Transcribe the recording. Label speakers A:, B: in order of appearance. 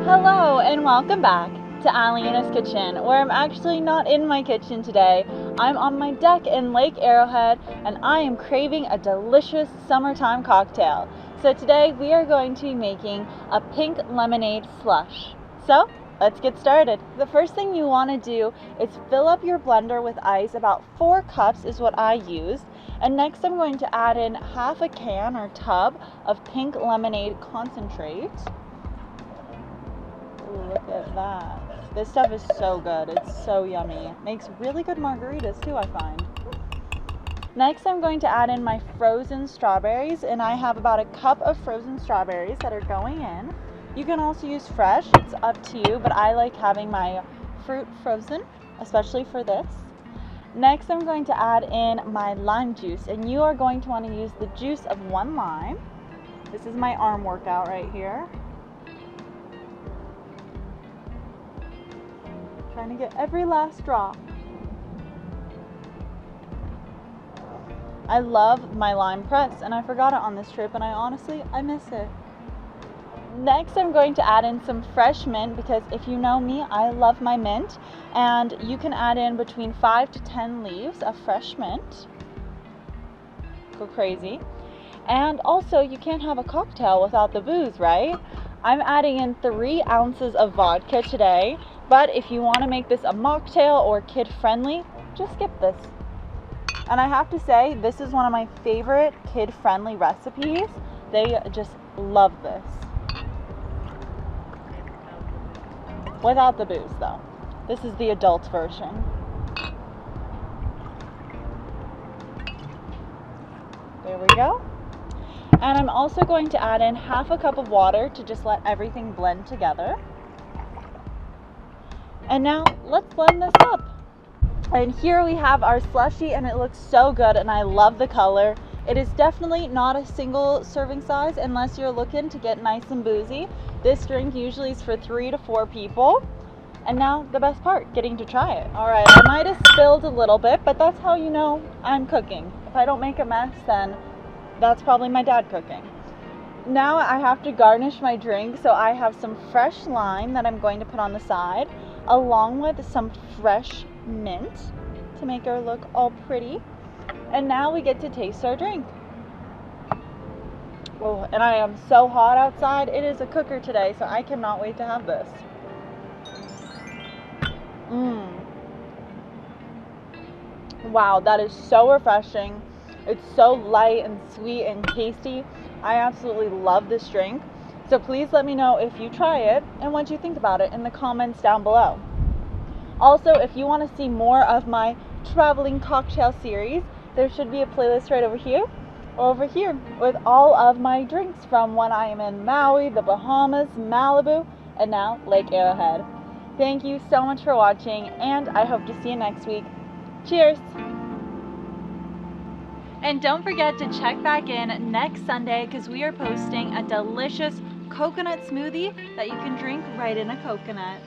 A: Hello and welcome back to Alyena's kitchen, where I'm actually not in my kitchen today. I'm on my deck in Lake Arrowhead and I am craving a delicious summertime cocktail. So today we are going to be making a pink lemonade slush. So let's get started. The first thing you want to do is fill up your blender with ice. About 4 cups is what I used. And next I'm going to add in half a can or tub of pink lemonade concentrate. Look at that. This stuff is so good. It's so yummy. Makes really good margaritas too, I find. Next, I'm going to add in my frozen strawberries, and I have about a cup of frozen strawberries that are going in. You can also use fresh. It's up to you, but I like having my fruit frozen, especially for this. Next, I'm going to add in my lime juice, and you are going to want to use the juice of 1 lime. This is my arm workout right here. Trying to get every last drop. I love my lime press, and I forgot it on this trip, and I miss it. Next, I'm going to add in some fresh mint, because if you know me, I love my mint, and you can add in between 5 to 10 leaves of fresh mint. Go crazy. And also, you can't have a cocktail without the booze, right? I'm adding in 3 ounces of vodka today. But if you want to make this a mocktail or kid-friendly, just skip this. And I have to say, this is one of my favorite kid-friendly recipes. They just love this. Without the booze, though. This is the adult version. There we go. And I'm also going to add in half a cup of water to just let everything blend together. And now let's blend this up. And here we have our slushie, and it looks so good, and I love the color. It is definitely not a single serving size unless you're looking to get nice and boozy. This drink usually is for 3 to 4 people. And now the best part, getting to try it. All right, I might have spilled a little bit, but that's how you know I'm cooking. If I don't make a mess, then that's probably my dad cooking. Now I have to garnish my drink, so I have some fresh lime that I'm going to put on the side, along with some fresh mint to make her look all pretty. And now we get to taste our drink. Oh, and I am so hot outside. It is a cooker today, so I cannot wait to have this. Wow, that is so refreshing. It's so light and sweet and tasty. I absolutely love this drink. So please let me know if you try it and what you think about it in the comments down below. Also, if you want to see more of my traveling cocktail series, there should be a playlist right over here or over here with all of my drinks from when I am in Maui, the Bahamas, Malibu, and now Lake Arrowhead. Thank you so much for watching, and I hope to see you next week. Cheers! And don't forget to check back in next Sunday, because we are posting a delicious coconut smoothie that you can drink right in a coconut.